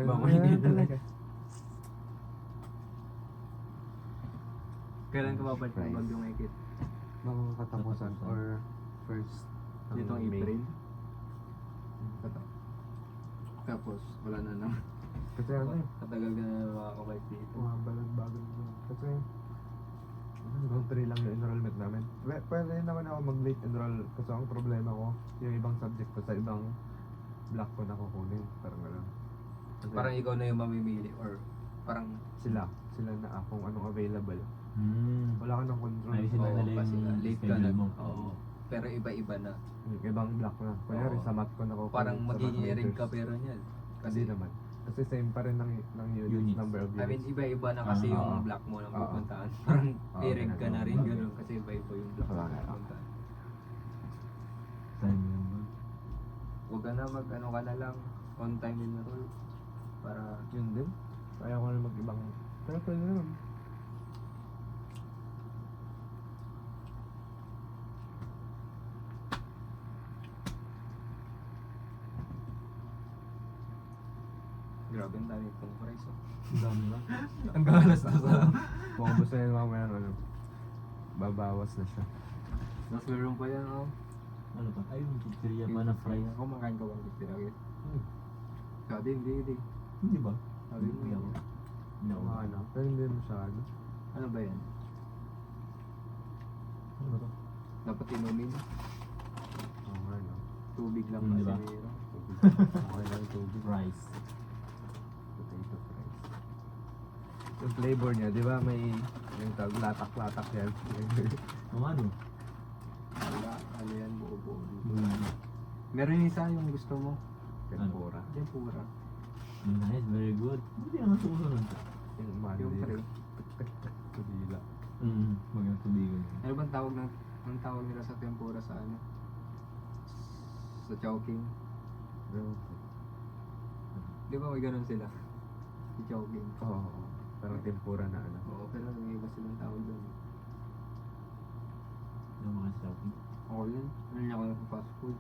ba Ganun makikita na talaga. Kailan ka babalik ng Bagyong Ekit? Nung katapusan or first ng Ditong May. April? Tapos, wala na naman. Kasi ano eh, Katagal ka na makakabalik dito. bago yun. Kasi hanggang 3 lang yung enrollment namin. Pwede naman ako mag-late enroll kasi ang problema ko, yung ibang subject ko sa ibang block ko na kukunin. Parang gano'n. Kasi Parang ikaw na yung mamimili or parang sila na kung anong available. Wala ka ng control. Ayun. Sila oo, na lang kasi yung nga, late ka schedule na. mo. Oo. Pero iba-iba na. Yung ibang block na. Kunyari Oo. sa math ko na kukunin. Parang sa magiging math ring majors. ka pero niyan. Kasi naman. Kasi same pa rin ng units, Units. number of I mean, units. iba-iba na kasi yung Oo. block mo na Oo. pupuntahan. Parang Oo, i-ring ka na rin ganun. ganun kasi iba-iba yung block mo Wala na nga. pupuntahan. Time yun ba? Huwag ka na ano ka na lang on time enroll para Yun din. Kaya ko na mag-ibang. Pero pwede naman. grabe ang dami pong price. Oh. Ang dami ba? Ang galas na sa Kung gusto nyo mamaya ano, babawas na siya. Tapos meron pa yan, oh. Ano pa? Ay, yung pizzeria pa na fry. Kumakain ka bang pizzeria? Sabi, hindi. Hindi ba? Sabi mo, Hindi ako. Hindi ako. Ano, pero hindi masyado. ano ba yan? Ano ba to? Dapat inumin. Oo, ano. Tubig lang Di kasi ba? meron. Okay lang tubig. Rice. Potato fries. Yung flavor niya, di ba may yung tawag latak-latak yan. Ang ano? Wala, ano yan, buo-buo. Mm. Meron yung isa yung gusto mo. Tempura. Tempura. Nice, very good. Hindi naman sumusunod. Yung mandi. Yung tray. Kabila. Magandang tubigan. Ano bang tawag ang tawag nila sa tempura sa ano? Sa Chowking? Di ba may ganun sila? Si Chowking. Oo. Parang tempura na ano. Oo, pero may iba silang tawag doon. Yung mga shopping. Ako yun. Ano niya ako ng fast food?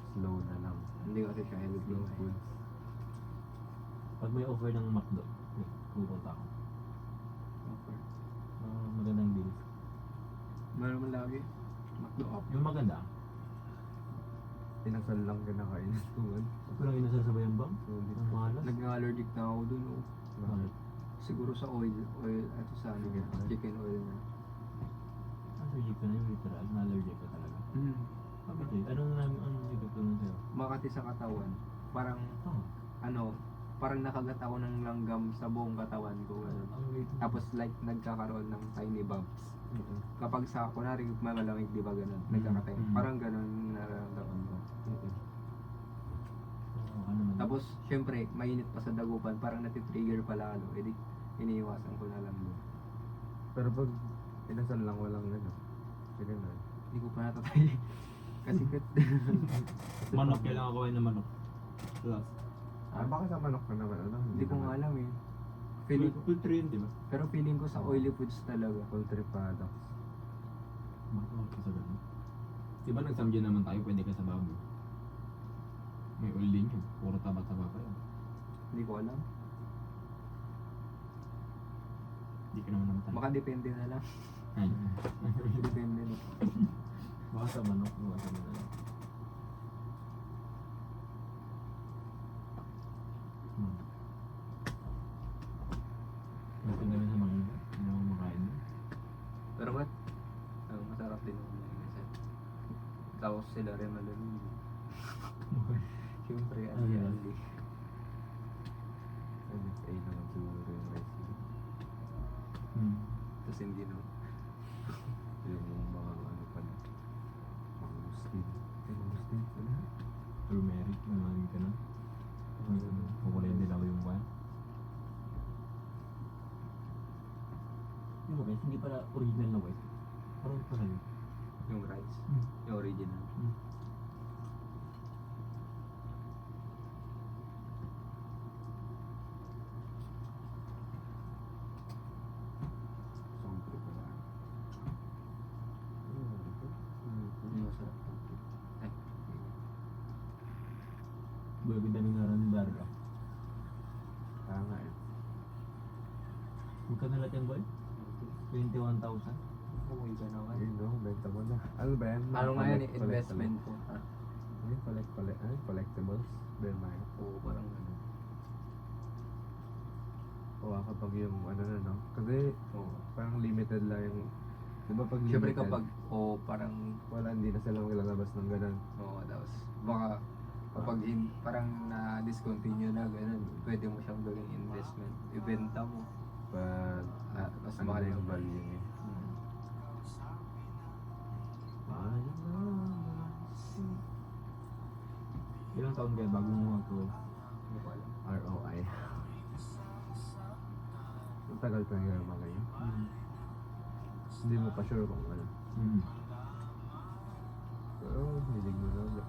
Slow na lang. Hindi kasi siya healthy Slow food. food. Pag may offer ng McDo, pupunta ako. Okay. Magandang deal. Meron naman lagi. McDo up. Yung maganda, Pinasal lang kinakain. Tuwan. pero inasasabay ang bang? Sulit. Ang malas. Nag-allergic na ako dun. Oh. Bakit? Siguro sa oil, ito sa ano, Chicken oil. chicken oil na. Allergic ka na yung literal. Na-allergic ka talaga. Bakit eh? Anong epekto nun sa'yo? Makati sa katawan. Parang, Oh, parang nakagat ako ng langgam sa buong katawan ko. Ganun. ang late. Tapos like nagkakaroon ng tiny bumps. Mm-mm. Kapag sa kunwari malamig, di ba ganun? Mm. Nagkakatay. Mm. Parang ganun yung nararamdaman ko. Mm-mm. Ano naman? Tapos, syempre, mainit pa sa dagupan, parang natitrigger pa lalo. E di, iniiwasan ko na lang doon. Pero pag pinasal lang walang ano. Sige na. Hindi ko pa natatay. Kasi Manok, kailangan ko ng manok. Plus. Baka sa manok ka naman ano. hindi ko nga naman. alam eh. Feeling ko, Poultry yun, di ba? pero feeling ko sa oily foods talaga. Poultry products. Manok ka sa ganun. Di ba nagsamdyan naman tayo, pwede ka sa baboy. May oil din yun. Puro taba-taba pa yun. Hindi ko alam. Hindi ka naman namatay. Baka depende na lang. Ay. Depende na. Baka sa manok, baka sa manok. Mas ang sa mga hindi ako makain. Pero ba't? Masarap din naman yung isa. Tapos sila rin malun. Siyempre, Ano yan? ali-ali. MSA naman siguro yung rice. Tapos hindi no. Yung mga ano pa na. Mga Muslim. Mga Muslim. Ano? Turmeric, nangangin ka na. Kukulay din ako yung wine. Yung rice, hindi pala original na rice. Parang pala yun. Yung rice. Hmm. Yung original. Sangkri pa na. Yung masarap to. Ay. Bago daming naran barra. Magkano lahat yan, boy? 21,000. Uy, ka naman. Ayun no, benta mo na. Ano ba yan? Ano nga yan, Collect- investment ko. Ha? Ayun, collectibles. Bear mind. Oo, parang ano. O kapag yung ano na no. Kasi Oo. parang limited lang yung... Di ba pag Siyempre limited, kapag, parang, wala, hindi na sila maglalabas ng ganun. tapos, baka, kapag parang na-discontinue na, ganun, pwede mo siyang gawing investment. Ibenta mo. Pag Mas ano mahal yung yung value niya. Hmm. Ilang taon kayo bago mo ito? Hindi ko alam. ROI. Ang tagal pa yung mga yun. Hindi mo pa sure kung ano. Pero hilig mo na ulit.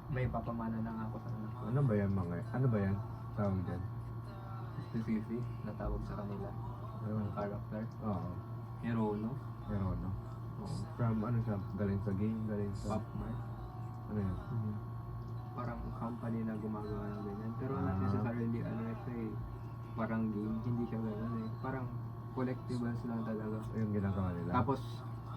May papamana na nga ako sa anak ko. Ano ba yan mga? Ano ba yan? Tawag dyan? Specific na tawag sa kanila. Ano? Yung character. Oo. Hero, no? Pero ano? Oo. From ano siya? Galing sa game? Galing sa... Pop Mart. Ano yun? Parang company na gumagawa ng ganyan. Pero Ah. not necessarily ano ito eh. Parang game. Hindi siya ganun eh. Parang collectibles lang talaga. Yung ginagawa nila. Tapos,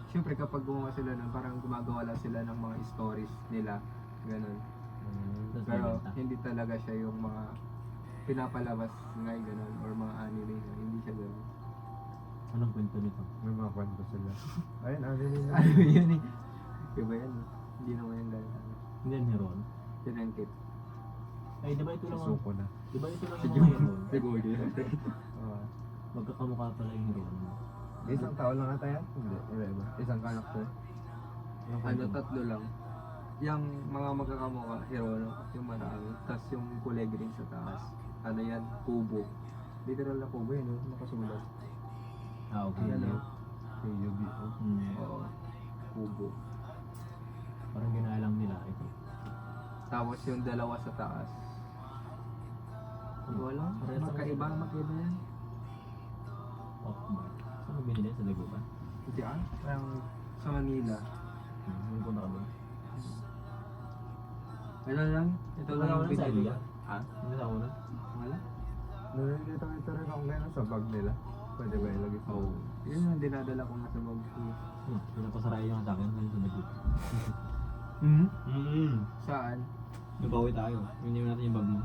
syempre kapag gumawa sila nun, parang gumagawa lang sila ng mga stories nila. Ganun. Mm. Pero hindi talaga siya yung mga pinapalabas nga ganun or mga anime na hindi siya ganun. Anong kwento nito? May mga kwento sila. Ayun, anime na. Ano yun eh? Iba yan eh. Hindi naman yan ganun. Hindi yan hero. Yun ang kit. Ay, di ba ito lang ang... Suko na. Di ba ito lang Si ang Jun. mga hero? Siguro yun. Oo. Magkakamukha pala yung hero. Isang tao lang ata yan? Hindi. Iba. Isang character. Ano, tatlo lang. Yung mga magkakamukha, hero, no? Yung marami. Tapos yung kulay green sa taas. Ano yan? Kubo. Literal na kubo yun, no? Nakasulat. Ah, okay. Ano? Kay Yu-Gi-Oh! Oo. Kubo. Parang ginaalang nila ito. Tapos yung dalawa sa taas. Wala. Parehas ang Magkaiba yan. Oh, ba? Saan mo binili? Sa Dagupan? Hindi ah. Parang sa Manila. Yung punta kami. Ano lang? Ito lang Wala yung ko lang sa pinili idea. ko. Ha? Hindi na ako na. Wala? Nakikita rin ako ngayon sa bag nila. Pwede ba ilagay sa Oo. Yun yung dinadala ko nga sa bag ko. Pinapasaray yung sa akin sa Dagupan. Hmm? Saan? Nabawi tayo. Hindi natin yung bag mo.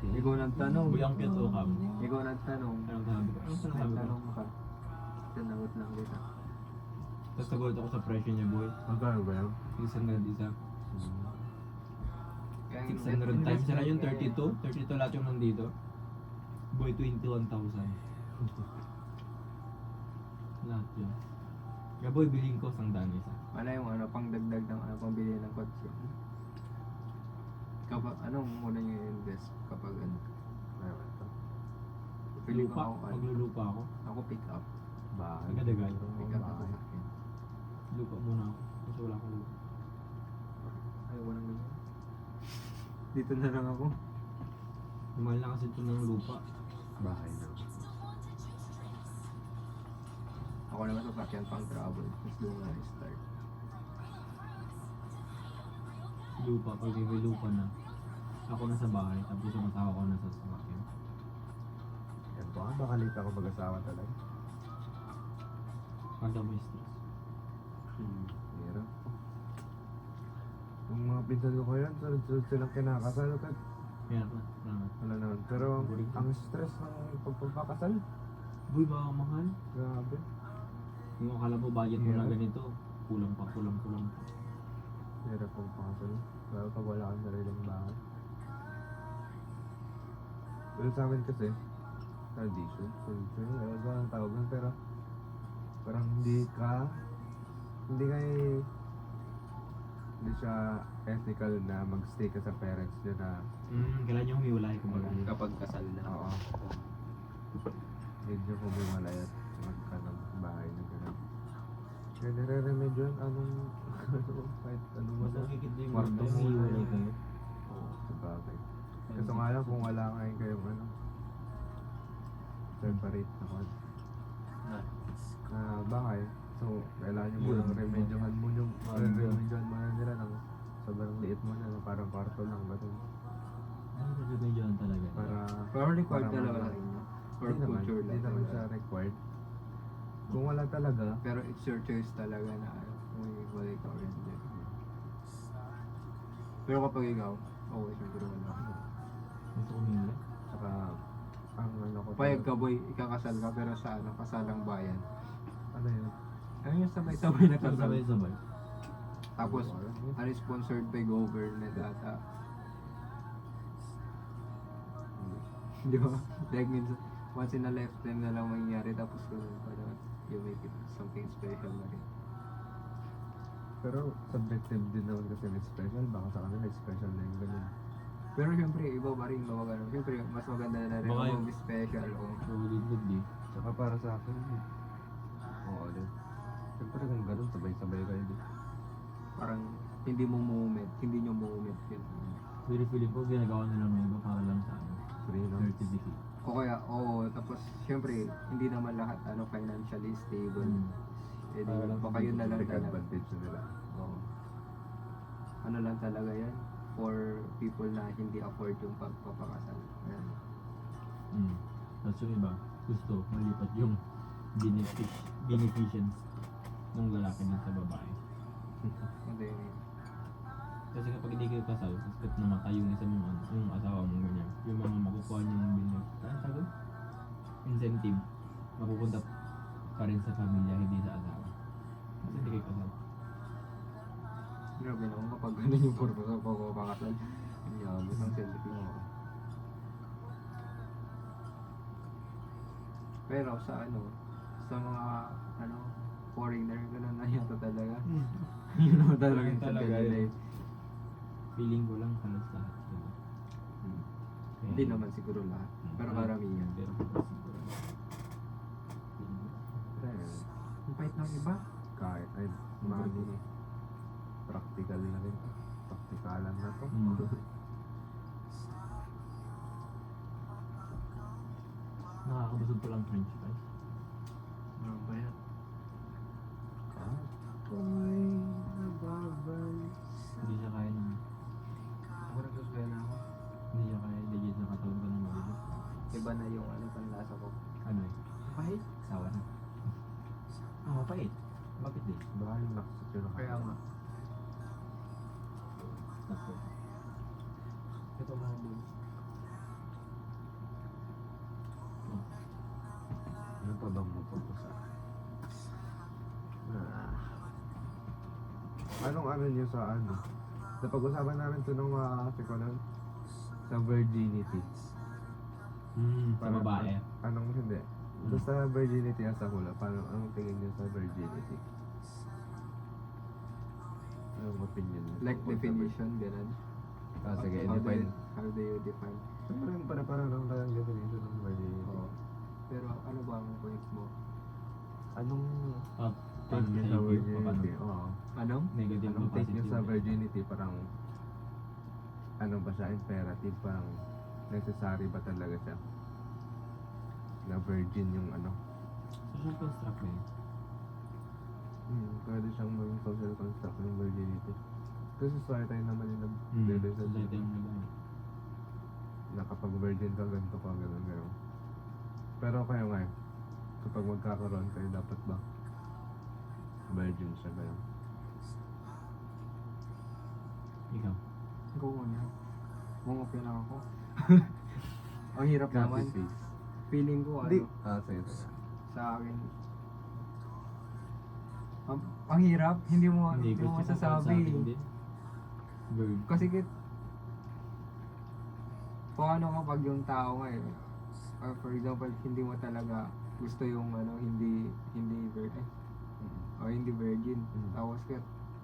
Ikaw nagtanong. Buyang cute o kam. Ikaw nagtanong. Anong sabi ko? Anong sabi ko? Nagtanong ka. Tinagot lang kita. Tapos nagulat ako sa presyo niya, boy. Ang kano ba yan? 600 isa. Kaya 600 times. Sila yung 32. 32 lahat yung nandito. Boy, 21,000. Lahat yun. Kaya boy, bilhin ko sang daan isa. Ano yung ano, pang dagdag ng ano, pang bili ng kotse. Kapag, anong muna nyo invest kapag ano? Ano ito? Pili ko Lupa. ako, ano, Maglulupa ako. ako pick up. Bahay. Agad-agad. Pick up ako sa akin. Lupa muna ako. Kasi wala akong lupa. Ayaw ko nang ganyan. Dito na lang ako. Mahal na kasi ito ng lupa. Bahay na. Ako naman sa sakyan pang travel. Mas doon na start. Lupa. Pag may lupa na. Ako na sa bahay. Tapos yung asawa ko na sa sasakyan. Yan po. Baka late ako mag-asawa talaga. Pagka may stress. Hirap. Yung mga pinsan ko yan, sunod-sunod silang kinakasal. Kaya na. Wala naman. Pero ang stress ng pagpapakasal, Boy, baka mahal. grabe. Yung akala mo budget mo na Yeah. ganito. Kulang pa. Hirap ang pakasal. Lalo pag wala kang sariling bahay. Pero sa amin kasi, tradition. Ewan ko ang tawag nun, pero parang hindi siya ethical na magstay ka sa parents nyo na Kailan nyo humiwalay kumbaga. Kapag kasal na. oo. Hindi nyo kumiwalay at magka ng bahay na gano'n. Kaya nire-remedyo yun, kahit anong Mas ano. nakikita yung Kwarto mga mo humiwalay na kayo. Oo, sabagay. Kaso nga lang kung wala ngayon kayong ano, separate na kwan. Na bahay. So, kailangan nyo munang remedyohan mo yung remedyohan mo na nila ng sobrang liit mo na, parang kwarto lang ba Ay, medyo yan talaga. Pero required para talaga mag- rin yun. Or Hindi naman, culture hindi lang naman talaga. siya required. Kung wala talaga, Pero it's your choice talaga na ano, kung iwalay ka or hindi. Pero kapag ikaw, okay, siguro wala. Gusto ko mingle. saka ang ano ko Payag ka boy, ikakasal ka pero sa ano, kasalang bayan. ano yun? Ano yung sabay-sabay na kasal? Sabay-sabay. Tapos, ano yung sponsored by government ata. Di ba? Like minsan, once in a lifetime na lang mangyayari tapos ganun parang you make it something special na rin. Pero subjective din naman kasi may special, baka sa kanila special na yung ganun. Pero syempre, iba pa rin mga ganun. Syempre, mas maganda na rin Baka kung special o Solid good eh. Tsaka para sa akin, oo din. Siyempre kung ganun, sabay-sabay kayo din. parang hindi mo moment, hindi nyo moment yun. Pero feeling ko ginagawa nila ng iba para lang sa ano, Free no? certificate. O kaya, oo, tapos syempre, hindi naman lahat ano financially stable. Eh, di, Para lang baka yun na lang Take talaga. advantage na nila. Oo. Ano lang talaga yan for people na hindi afford yung pagpapakasal. Ayan. Tapos yung iba, gusto malipat yung beneficence ng lalaki dun sa babae. Hindi yun yun. Kasi kapag hindi kayo kasal, tapos ba't namatay yung isa mong ano, yung asawa mong ganyan, yung mga makukuha niyong incentive, mapupunta pa rin sa pamilya, hindi sa asawa. Kasi hindi kayo kasal. Grabe naman kapag ganun yung purpose ng pagpapakasal. Ang yabot ng selfie. Pero sa ano, sa mga ano, foreigner, ganun na yata talaga. Yun naman talaga yung Talaga talaga yun. nila. Feeling ko lang halos lahat sila. Hindi naman siguro lahat. Pero karamihan. Pero siguro. Siyempre, Ang pait ng iba. kahit ay mami, practical na rin. Praktikalan na to. Nakakabusog ko lang french fries. Ano ba yan? Ah, Hindi siya kaya ng... Ako nagsusway na ako. Hindi siya kaya legit na katawan ko ng mabilis. Iba na yung ano panlasa ko. Ano eh? Pait? Sawa na. Ah, mapait. Bakit eh? baka yung nakasat yun ako. Kaya nga. Ako. Ito mga boy. Ano pa bang mapapasa? Anong ano niyo sa ano? Napag-usapan namin ito nung kasi ko nun, sa virginity. Sa babae. Anong hindi? Basta virginity as a whole, paano, anong tingin niyo sa virginity? Anong opinion niyo? Like tungkol sa definition, ganun. Sige, How do define. you- How do you define? Siyempre, para lang tayong definition ng virginity. Oo. Pero ano ba ang point mo? Anong Ah, take niyo sa virginity? Oo. Anong? Negative Anong o take niyo positive? sa virginity? Parang, ano ba siya? Imperative? Parang, necessary ba talaga siya? Na virgin yung ano? Social construct ba yun? Pwede siyang maging social construct ng virginity. Kasi society naman yung Society nag-decide ang nag-ano. na kapag virgin ka, ganito ka, gano'n, gano'n. Pero kayo ngayon, kapag magkakaroon kayo, dapat ba virgin siya gano'n? Ikaw? Go on yan. Mungopya lang ako. Ang hirap naman. face. Feeling ko Hindi. ano, Sige, sige. sa akin. Ang hirap, hindi mo Hindi ko mo siya masasabi. sa akin din. Bird. Kasi paano kapag yung tao ngayon, or for example, hindi mo talaga gusto yung ano, hindi virgin, o hindi virgin. Mm. Tapos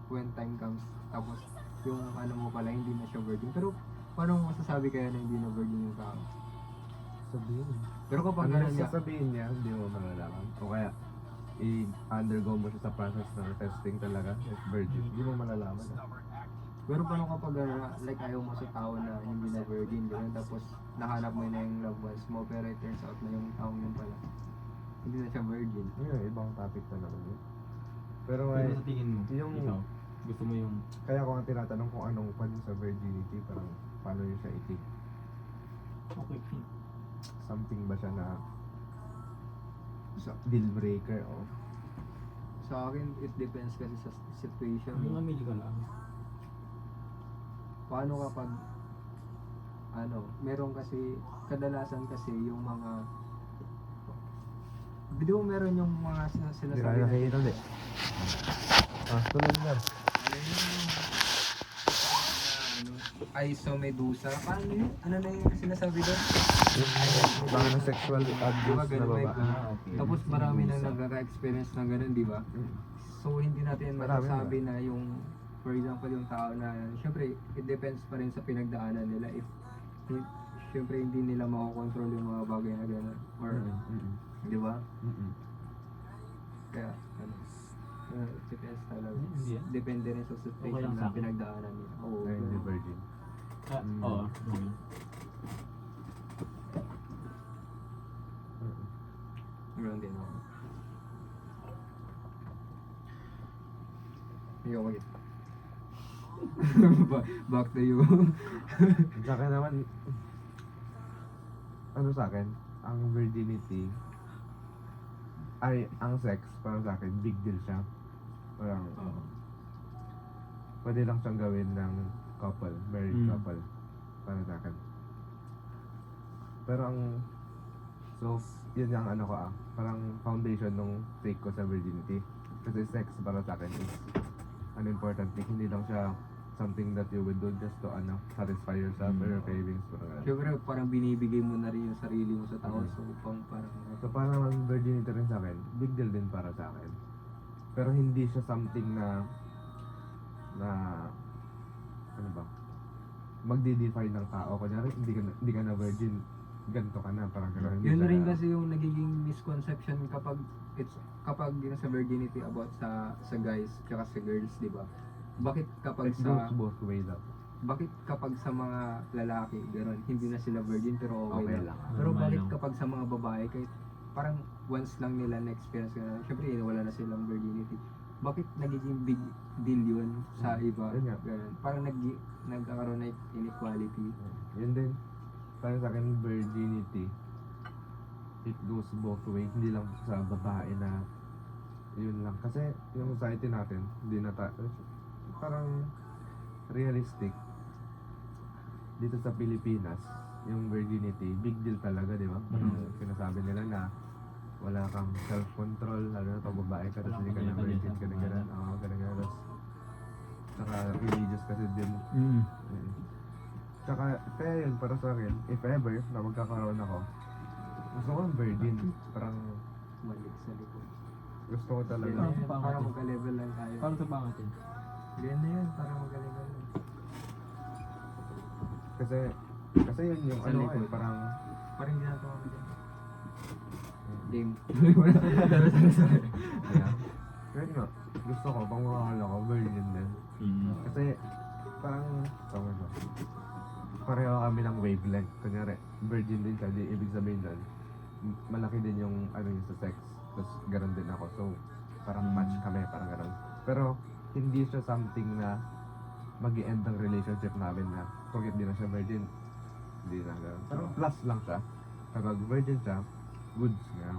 when time comes, tapos yung ano mo pala, hindi na siya virgin. Pero paano mo masasabi kaya na hindi na virgin yung tao? Sabihin. Pero kapag Ano ganun yung niya, sasabihin niya, hindi mo malalaman. O kaya, i-undergo mo siya sa process ng testing talaga, if virgin. Hindi mo malalaman. pero paano kapag ano, like ayaw mo sa tao na hindi na virgin, ganun, tapos nahanap mo na yung loved ones mo, pero it turns out na yung tao yun pala, hindi na siya virgin. Yun, ibang topic talaga yun. Pero Pero sa tingin mo, yung- ikaw, gusto mo yung kaya ko nga tinatanong kung anong pan sa virginity, parang paano yun siya i-take. Okay, fine. something ba siya na deal breaker o Sa akin, it depends kasi sa situation Ano mo. namili ka lang? Paano kapag meron kasi, kadalasan kasi yung mga, di ba meron yung mga hindi sinasabi kaya nakikita ulit. Tuloy na. Isomedusa. Paano yun? Ano na yung sinasabi doon? Yung mga na sexual abuse Diba, na ganun may babae. Okay. Tapos marami nang nagkaka-experience ng ganun, di ba? Mm. So hindi natin Marami masasabi na yung, for example, yung tao na, syempre, it depends pa rin sa pinagdaanan nila. If, syempre, hindi nila makokontrol yung mga bagay na gano'n. Or, di ba? Kaya, it depends talaga. Hindi yan. Depende rin sa Okay situation lang sa na akin. pinagdaanan nila. Oo, Ay, hindi ganun. virgin. Oo. Okay. Meron din ako. Ikaw, wait. Back to you. Sa akin naman, ano sa akin, ang virginity, ay, ang sex, para sa akin, big deal siya. Parang, Oo. pwede lang siyang gawin ng couple, married Mm. couple, para sa akin. Pero ang, so, yun yung ano ko parang foundation nung take ko sa virginity. Kasi sex para sa akin is an important thing, hindi lang siya something that you would do just to satisfy yourself or your cravings. Parang ganun. Siyempre, parang binibigay mo na rin yung sarili mo sa tao. Mm. So, parang So parang ang virginity rin sa akin, big deal din para sa akin. Pero hindi siya something na ano ba? Magde-define ng tao. Kunyari, hindi ka na virgin, ganito ka na, parang gano'n. Hindi yun siya- rin kasi yung nagiging misconception kapag yung sa virginity about sa guys tsaka sa girls, di ba? Bakit kapag It goes sa both way daw. bakit kapag sa mga lalaki gano'n, hindi na sila virgin pero okay, Okay lang. lang. Pero Normal bakit lang. kapag sa mga babae kahit parang once lang nila na-experience gano'n, syempre wala na silang virginity. Bakit nagiging big deal yun sa iba? Yun nga. Ganun. Parang nagkakaroon na inequality. Yun din. Para sa akin, virginity, it goes both way. Hindi lang sa babae na yun lang. Kasi yung society natin, hindi na parang realistic. Dito sa Pilipinas, yung virginity, big deal talaga, di ba? Parang sinasabi nila na wala kang self-control, lalo na pag babae ka, tapos hindi ka na virgin, ganun-ganun. Oo, ganun-ganun. Tapos, saka religious kasi din. Mm. Tsaka, kaya yun, para sa akin, if ever na magkakaroon ako, gusto ko ng virgin. Parang, Malik sa likod. gusto ko talaga. Parang Ganyan, sa para pangatin. magka-level lang tayo. Para sa pangatin. Ganyan na yan, para magka-level lang. Kasi yun yung Sa ano likod. parang, Parang ginagawa mo dyan. Game. ayan. Kaya nga, gusto ko, pang makakala ko, virgin din. Mm. Kasi, parang, tawag ba? Pareho kami ng wavelength. Kunyari, virgin din siya, di ibig sabihin doon, malaki din yung, ano yung sa sex. Tapos, gano'n din ako. So, parang match kami, parang gano'n. Pero, hindi siya something na mag-i-end ang relationship namin na kung hindi na siya virgin, hindi na gano'n. Pero, plus lang siya. Kapag virgin siya, goods nga.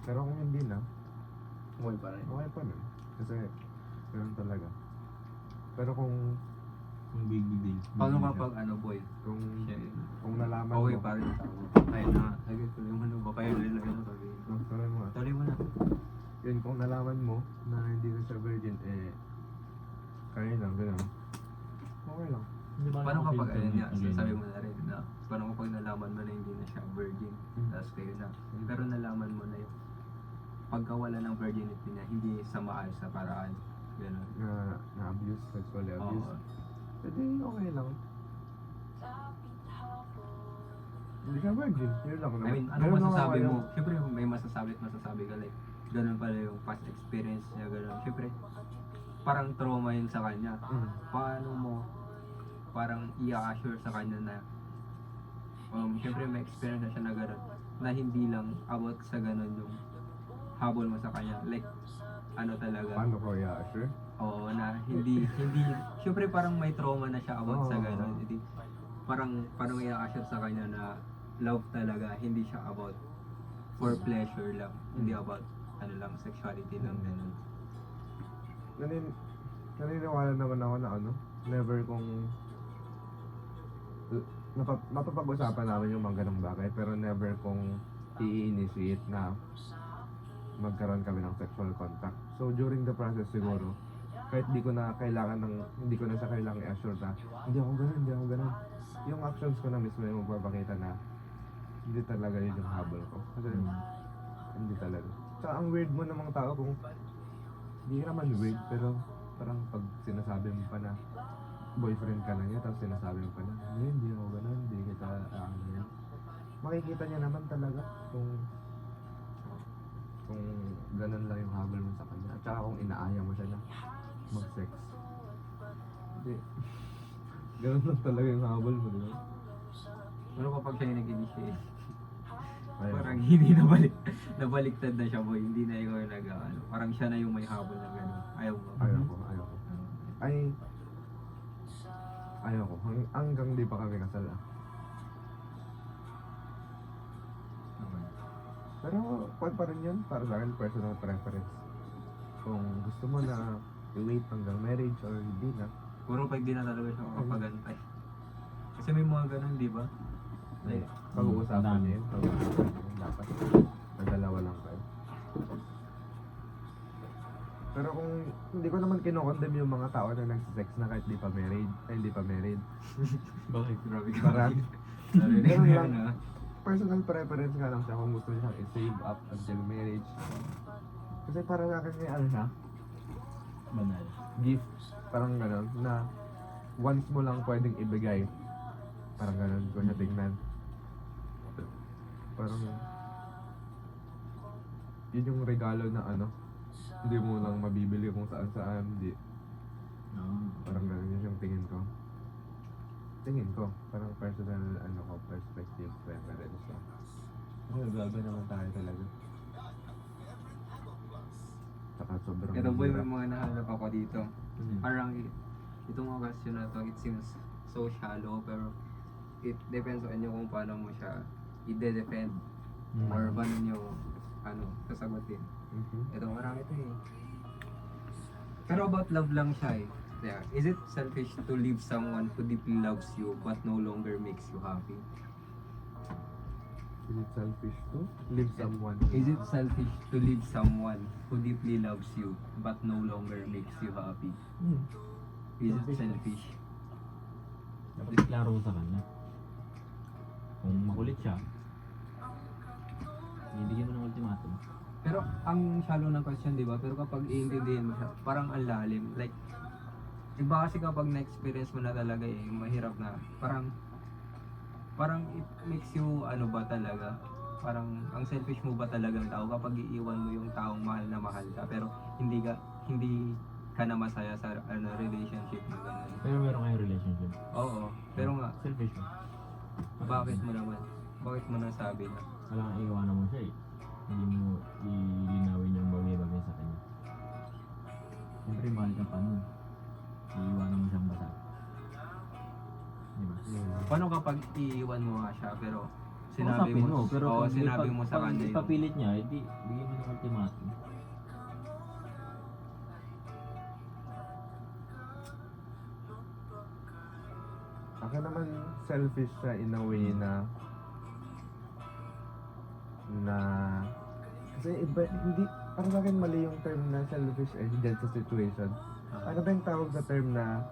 Pero kung hindi na, Okay pa rin. okay pa rin. Kasi, gano'n talaga. Pero kung Yung big deal. Paano kapag boy? kung Siya, kung nalaman okay mo, pa rin tao. Kaya na, sabi ko yung ba kayo nila yung sabihin. tuloy mo. Tuloy mo na. Yun, kung nalaman mo na hindi na siya virgin, kaya lang, gano'n. Okay lang. Paano kapag ayun nga, sabi mo na rin na paano kapag nalaman mo na hindi na siya virgin, tapos kayo na. Pero nalaman mo na yung pagkawala ng virginity niya, hindi sa maayos na paraan. Ganun. Na-abuse, sexually abuse. Oo. Pwede, okay lang. Hindi ka virgin, yun lang I naman. mean, ano Ganun lang masasabi ako, mo? Siyempre may masasabi at masasabi ka like, ganun pala yung past experience niya, ganun. Siyempre, parang trauma yun sa kanya. Paano mo parang i-assure sa kanya na siyempre may experience na siya na gano'n na hindi lang about sa gano'n yung habol mo sa kanya like ano talaga Paano ko i-assure? oo na hindi siyempre parang may trauma na siya about sa Oo. gano'n hindi parang i-assure sa kanya na love talaga, hindi siya about for pleasure lang, hindi about ano lang, sexuality lang, ganun. Naniniwala naman ako na never kong mapapag-usapan namin yung mga ganong bagay, pero never kong i-initiate na magkaroon kami ng sexual contact. So during the process siguro, kahit hindi ko na siya kailangan i-assure na hindi ako ganun. Yung actions ko na mismo yung magpapakita na hindi talaga yun yung habol ko. Kasi hindi talaga. Tsaka ang weird mo ng mga tao kung hindi ka naman weird, pero parang pag sinasabi mo pa na boyfriend ka na niya, tapos sinasabi mo pa na hindi ako ganun, hindi kita yan. Makikita niya naman talaga kung ganun lang yung habol mo sa kanya. At saka kung inaaya mo siya na mag-sex. Hindi. Ganun lang talaga yung habol mo, di ba? Pero kapag siya yung nag-initiate, Ayaw. parang hindi nabaliktad na siya, boy. Hindi na ikaw yung nag-ano. Parang siya na yung may habol na gano'n. Ayaw mo. Ayaw ko. Ayaw ko. Hanggang di pa kami kasal ah. Okay. Pero pa rin yun, para sa akin, personal preference. Kung gusto mo na i-wait hanggang marriage or hindi na, Puro pag di na talaga siya makapagantay. Kasi may mga ganun, di ba? Like, pag-uusapan niya yun. Dapat. Nagdalawa lang kayo. Pero kung hindi ko naman kinokondem yung mga tao na nagsisex na kahit di pa married. bakit? Grabe ka. Parang, Narinig ganun mo lang. yun, ha? Personal preference nga lang siya kung gusto niya i-save up until marriage. Kasi para sa akin may siya, Banal. gift, parang gano'n, na once mo lang pwedeng ibigay. Parang gano'n ko siya tingnan. Parang, yun yung regalo na hindi mo lang mabibili kung saan saan, hindi. Parang gano'n yun yung tingin ko. Parang personal, perspective, preference ko. Kasi gaga naman tayo talaga. Saka sobrang Ito boy, hirap. may mga nahanap ako dito. Mm. Parang itong mga question na to, it seems so shallow, pero it depends on inyo kung paano mo siya i-defend or paano nyo sasagutin. Mhm. Ito marami to eh. Pero about love lang siya eh. Yeah. Is it selfish to leave someone who deeply loves you but no longer makes you happy? Is it selfish to leave someone? Is it selfish to leave someone who deeply loves you but no longer makes you happy? Is it selfish? Dapat klaro sa kanya. Kung makulit siya, bibigyan mo ng ultimatum. Pero ang shallow ng question, di ba? Pero kapag iintindihin mo siya, parang ang lalim. Like, iba kasi kapag na-experience mo na talaga eh, mahirap na. Parang it makes you ba talaga? Parang ang selfish mo ba talagang tao kapag iiwan mo yung taong mahal na mahal ka pero hindi ka na masaya sa relationship na gano'n. Pero meron kayong relationship. Oo, pero nga, Selfish mo. bakit mo naman? Bakit mo nasabi na? Wala kang iiwanan mo siya eh. Hindi mo ilinawin yung bagay-bagay sa kanya. Siyempre mahal ka pa nun. Iiwanan mo siyang basa. Diba? Paano kapag iiwan mo nga siya pero Kausapin mo, pero pag sinabi mo sa kanya yung ipapilit niya, edi bigyan mo ng ultimatum. Ako naman selfish siya in a way na kasi iba, hindi, para sa akin mali yung term na selfish dyan sa situation. Ano ba yung tawag sa term na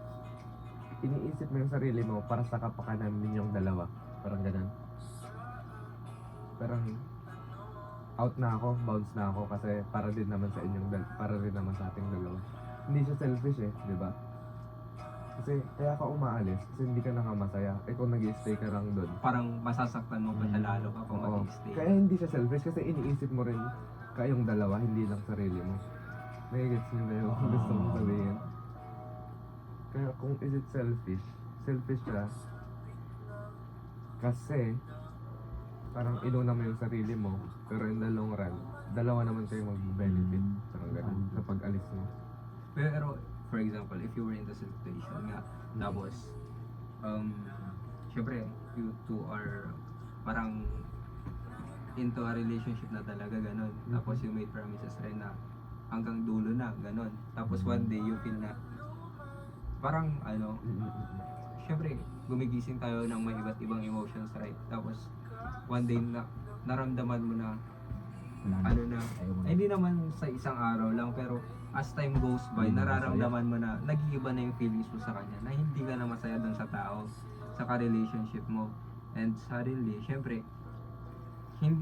iniisip mo yung sarili mo para sa kapakanan ninyong dalawa? Parang ganun. Parang out na ako, bounce na ako kasi para din naman sa para rin naman sa ating dalawa. Hindi siya selfish di ba? Kasi kaya ka umaalis kasi hindi ka na nga masaya. Kung nag-i-stay ka lang doon. parang masasaktan mo pa siya lalo kapag Oo. mag-stay. Kaya hindi siya selfish kasi iniisip mo rin kayong dalawa, hindi lang sarili mo. Nagigets niyo ba yung gusto mong sabihin? Kaya kung is it selfish siya kasi parang inuna mo yung sarili mo pero in the long run, dalawa naman kayo mag-benefit. Parang ganun kapag alis mo. Pero, for example, if you were in the situation nga, tapos, syempre, you two are parang into a relationship na talaga, ganon. Tapos you made promises rin na hanggang dulo na, ganon. Tapos one day, you feel na parang ano, syempre, gumigising tayo ng may iba't ibang emotions, right? Tapos, one day na naramdaman mo na Wala na. ano na, Ayaw mo na. hindi naman sa isang araw lang, pero as time goes by, Hindi na nararamdaman mo na nag-iiba na yung feelings mo sa kanya, na hindi ka na masaya dun sa tao, sa ka-relationship mo. And suddenly, syempre,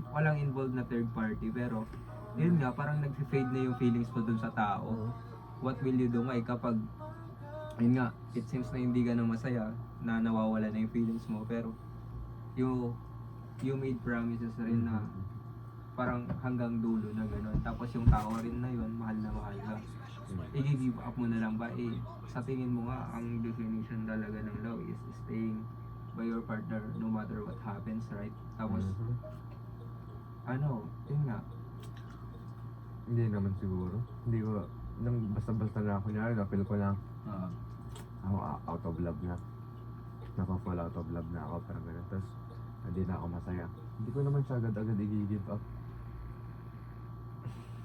walang involved na third party, pero yun nga, parang nag-fade na yung feelings mo dun sa tao. What will you do ngay kapag, yun nga, it seems na hindi ka na masaya, na nawawala na yung feelings mo, pero you made promises rin na parang hanggang dulo na gano'n. Tapos yung tao rin na yun, mahal na mahal ka. I-give up mo na lang ba? Sa tingin mo nga, ang definition talaga ng love is staying by your partner no matter what happens, right? Tapos, yun nga. Hindi naman siguro. Hindi ko, nang basta-basta na kunyari, na-feel ko na ako out of love na. Naka-fall out of love na ako, parang gano'n. Tapos, hindi na ako masaya. Hindi ko naman siya agad-agad i-give up.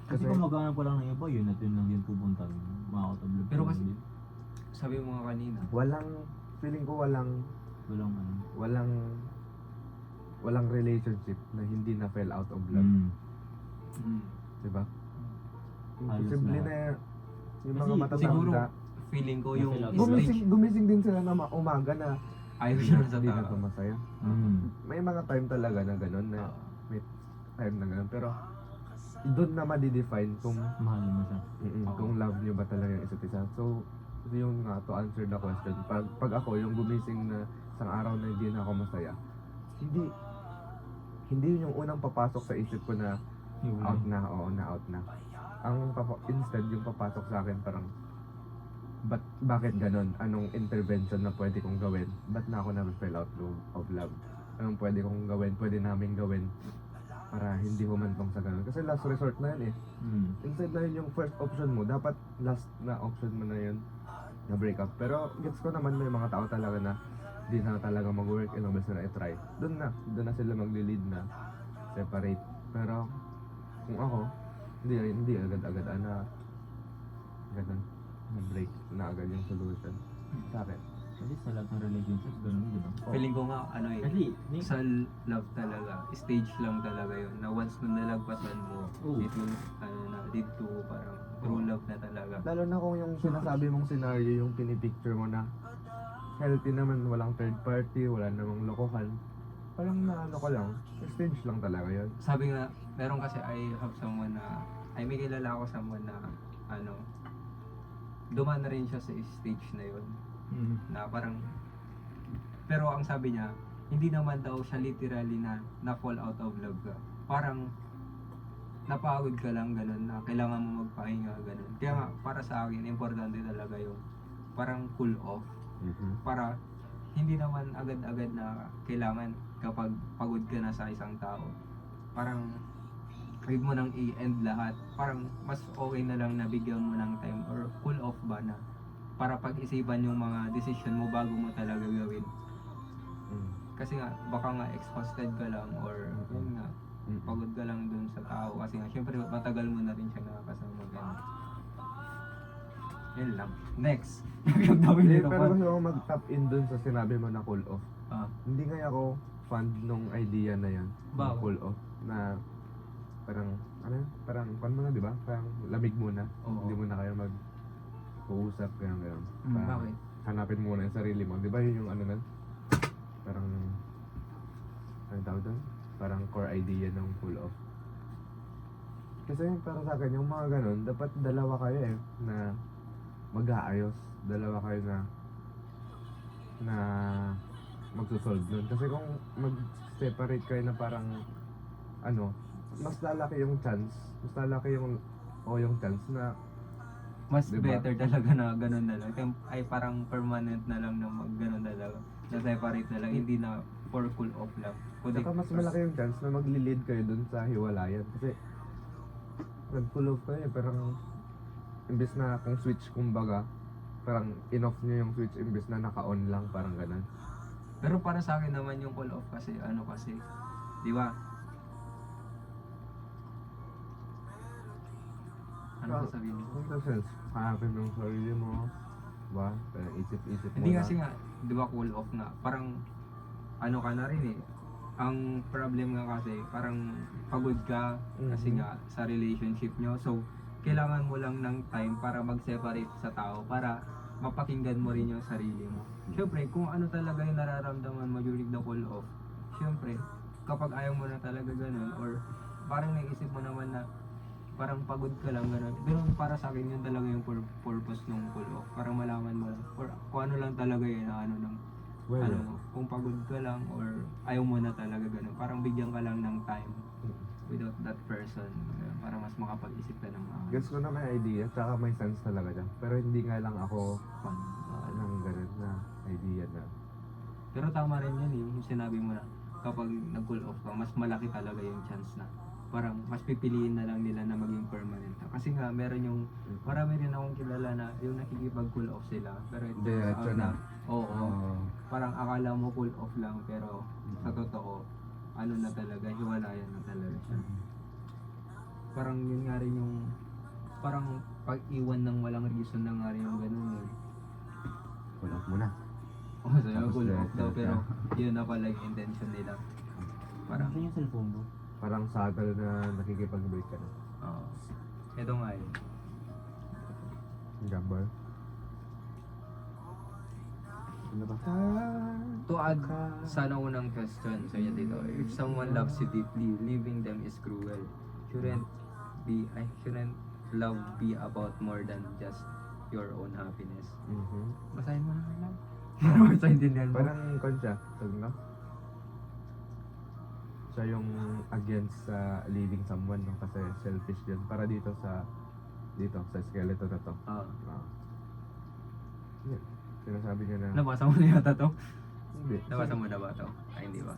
Kasi kung magkakaroon pa lang ng iba, yun at yun lang din pupunta. Makakatablog. Pero kasi, sabi mo nga kanina, Feeling ko walang relationship na hindi na fell out of love. Diba? Halos Imposible lahat. na yung mga Kasi siguro, matatanda. feeling ko yung Na-feel out of stage, Gumising din sila na umaga na ayaw siya na sa hindi na tao. to masaya. Mm. May mga time talaga na gano'n na may time na gano'n. Pero doon na ma-define kung Mahal mo siya. kung love niyo ba talaga yung isa't isa. So, yung nga, to answer the question, pag ako yung gumising na isang araw na hindi na ako masaya, hindi yun yung unang papasok sa isip ko na out na, out na. Instead, yung papasok sa akin parang, bakit ganon? Anong intervention na pwede kong gawin? Ba't na ako na-fell out of love? Anong pwede kong gawin? Pwede namin gawin para hindi humantong sa ganon. Kasi last resort na yun eh. Instead na yun yung first option mo, dapat last na option mo na yun na break up. Pero gets ko naman may mga tao talaga na di na talaga mag-work, ilang beses na i-try. Doon na sila magli-lead na separate. Pero kung ako, hindi agad-agad ganun na break na agad yung solution sa akin. Kasi sa lahat ng relationships, ganun, di ba? Feeling ko nga, Kasi, sa love talaga, stage lang talaga yun, na once na nalagpasan mo, Oo. it will, lead to parang true love na talaga. Lalo na kung yung sinasabi mong scenario, yung pinipicture mo na healthy naman, walang third party, wala namang lokohan. Parang naano ko lang, stage lang talaga yun. Sabi nga, meron kasi may kilala ako someone na, dumaan na rin siya sa stage na yun, na parang, pero ang sabi niya, hindi naman daw siya literally na fall out of love ka. Parang, napagod ka lang, ganun, na kailangan mo magpahinga, ganun. Kaya nga, para sa akin, importante talaga yung parang cool off. Para, hindi naman agad-agad na kailangan kapag pagod ka na sa isang tao. Parang, huwag mo nang i-end lahat. Parang, mas okay na lang na bigyan mo ng time or cool off ba na para pag-isipan yung mga decision mo bago mo talaga gawin. Kasi nga, baka nga exhausted ka lang or yun nga, pagod ka lang dun sa tao. Kasi nga, syempre matagal mo na rin siya nakakasama. Ganun. Yun lang. Next. Ang dami Hindi, nila pero pa. gusto ko mag-tap in dun sa sinabi mo na cool off. Hindi kaya ako fan nung idea na yan. Bakit? Cool off. Na parang, pan mo na, di ba? Parang lamig muna. Oo. Hindi mo na kayo mag-uusap, gano'n. Bakit? Hanapin muna yung sarili mo. Di ba yun yung parang, ano tawag doon? Parang core idea ng cool off. Kasi para sa akin, yung mga ganun, dapat dalawa kayo na mag-aayos. Dalawa kayo na magsusolve nun. Kasi kung mag-separate kayo na parang, mas lalaki yung chance. Mas lalaki yung chance na, Mas Diba? better talaga na ganun na lang. Ay parang permanent na lang na ganun na lang. Na separate na lang. Hindi na for cool off lang. saka mas malaki yung chance na magli-lead kayo dun sa hiwalayan. Kasi, nag-cool off kayo parang, imbes na kung switch kumbaga, parang in-off nyo yung switch imbes na naka-on lang, parang ganun. Pero para sa akin naman yung cool off kasi, ano kasi, di ba? Ano sasabihin mo? Kung sa sense, hanapin mo yung sarili mo, ba? Kaya isip-isip mo Hindi na. kasi nga, di ba cool off na, parang ano ka na rin eh. Ang problem nga kasi, parang pagod ka kasi Mhm. nga sa relationship nyo. So, kailangan mo lang ng time para mag-separate sa tao para mapakinggan mo rin yung sarili mo. Siyempre, kung ano talaga yung nararamdaman mo during the cool off, siyempre, kapag ayaw mo na talaga ganun or parang naisip mo naman na parang pagod ka lang ganun. Ganun para sa akin yun talaga yung purpose ng cool off. Para malaman mo lang or kung ano lang talaga yun na ano ng Well, ano mo, kung pagod ka lang or ayaw mo na talaga ganun. Parang bigyan ka lang ng time without that person ganun, para mas makapag-isip ka ng mga Guess ko na may idea, tsaka may sense talaga dyan. Pero hindi nga lang ako fun. ng ganun na idea na. Pero tama rin yun eh, yung sinabi mo na kapag nag-cool off ka, mas malaki talaga yung chance na parang mas pipiliin na lang nila na maging permanent na. Kasi nga, meron yung, marami rin akong kilala na yung nakikipag-cool off sila. Pero it turns Diretso out na. oo, parang akala mo cool off lang, pero sa totoo, ano na talaga, hiwalayan na talaga siya. Parang yun nga rin yung, parang pag-iwan ng walang reason na nga rin yung ganun eh. Pull off muna. Oh, so yung Tapos cool off daw, diretso pero yun na pala yung intention nila. Parang, Ano yung cellphone mo? Parang subtle na nakikipag-break ka na. ito nga eh. Gamble. Ano ba? To add sa naunang question, so yun dito, if someone loves you deeply, leaving them is cruel. Shouldn't love be about more than just your own happiness. Basahin mo na lang. Para masaintindihan mo. Parang konsya, sabi nga. Siya yung against sa leaving someone, no? Kasi selfish din. Para dito sa skeleton na to. Ah. Yun. Sinasabi niya na, Nabasa mo na yata to? hindi. Nabasa mo na ba to? Ay, hindi ba?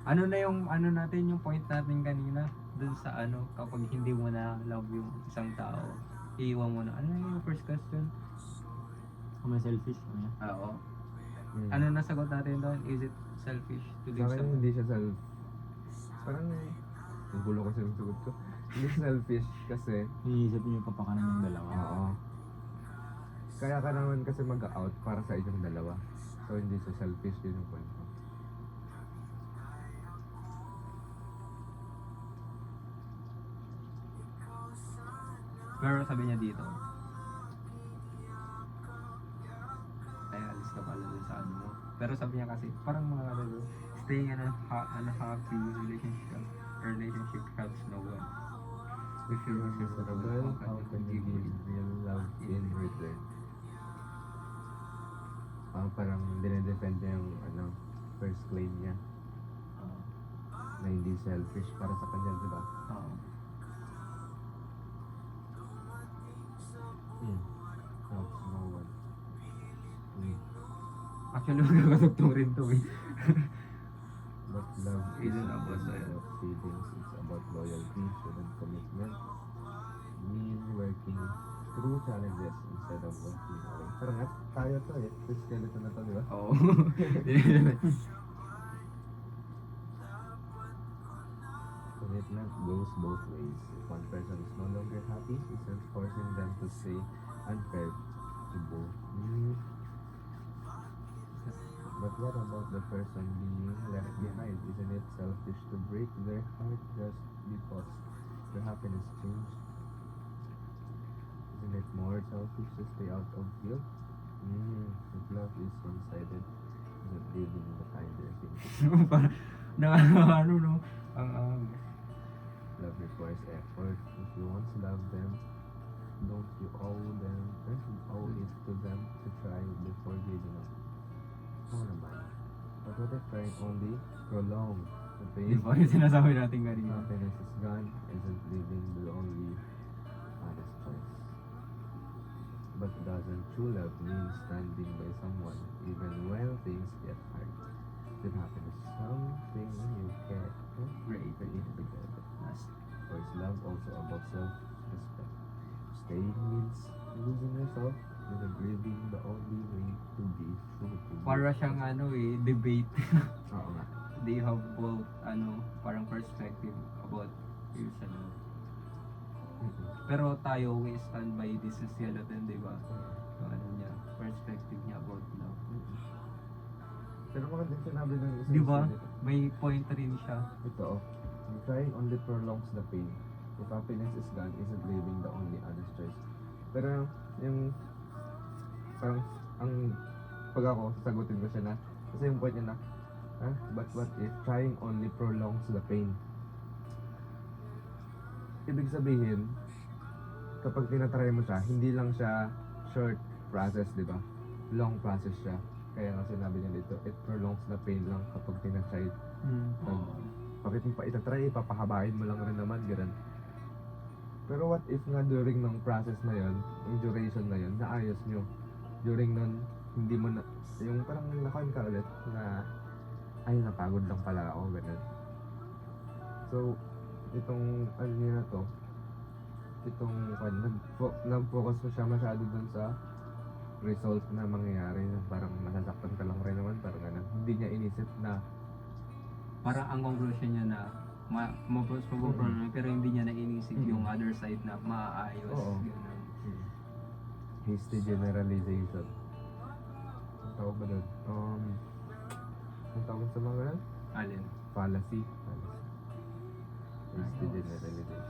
Ano na yung ano natin yung point natin kanina dun sa ano kapag hindi mo na love yung isang tao, iiwan mo na. Ano yung first question? Kung may selfish, ano yan? Oo. Hmm. Ano nasagot natin doon? Is it selfish to Sa leave akin someone? hindi siya parang ang gulo kasi yung sagot ko. Hindi siya selfish kasi Iniisip niyo yung kapakanan ng dalawa. oo. Kaya ka naman kasi mag-out para sa inyong dalawa. So hindi siya selfish, yun yung point ko. Pero sabi niya dito, ay alis ka pala dun sa ano mo. Pero sabi niya kasi, parang mga ano, staying in a happy relationship helps no one. If you're miserable, How can you give real love in return? Parang dinedefend niya yung first claim niya na hindi selfish para sa kanya, di ba? Helps no one. Actually, magkakatugtong rin to eh. But love Isn't isn't about just loyalty. about feelings, it's about loyalty and commitment. Mean working through challenges instead of walking away. Parang tayo to eh. This skeleton na to, di ba? Oo. Commitment goes both ways. If one person is no longer happy, isn't forcing them to stay unfair to both. But what about the person being left behind? Isn't it selfish to break their heart just because their happiness changed? Isn't it more selfish to stay out of guilt? If love is one-sided, isn't living the kinder thing to do? Parang, ano no, Love requires effort. If you once loved them, don't you owe it to them to try before giving up? Oo naman. But what if trying only prolong the di pain? ba yung sinasabi natin kanina? Happiness is gone, isn't living the only honest choice. But doesn't true love mean standing by someone even when things get hard? Then happiness is something you can create of isn't living the only way to be true to you. Para siyang debate. Oo nga. They have both, parang perspective about yourself. Mm-mm. Pero tayo, we stand by this is Yellowton, di ba? Yung niya, perspective niya about love. Pero magandang sinabi ng isang Di ba? dito. May point rin siya. Ito, trying only prolongs the pain. If happiness is gone, isn't living the only honest choice. Pero yung parang ang pag ako sagutin ko siya na kasi yung point niya na but what if trying only prolongs the pain? Ibig sabihin kapag tinatry mo siya, hindi lang siya short process, di ba? Long process siya. Kaya nga sinabi niya dito, it prolongs the pain lang kapag tinatry. Bakit mo pa itatry, papahabain mo lang rin naman, ganun. Pero what if nga during ng process na yon, yung duration na yon, naayos nyo. During nun, hindi mo na, yung parang nakain ka ulit na, ay napagod lang pala ako, ganun. So, itong ano niya na to, itong nag-focus mo siya masyado dun sa result na mangyayari, na parang masasaktan ka lang rin naman, parang ganun. Hindi niya inisip na Parang ang conclusion niya na mapoproblem pero hindi niya nainisip yung other side na maaayos. Oo. Ganun. hasty generalization. Ang tawag ba doon? Ang tawag sa mga ganun? Alin? Fallacy. Hasty generalization.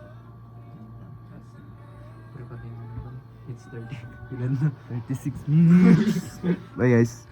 Pero pati it's 30. Ilan na? 36 minutes. Bye guys.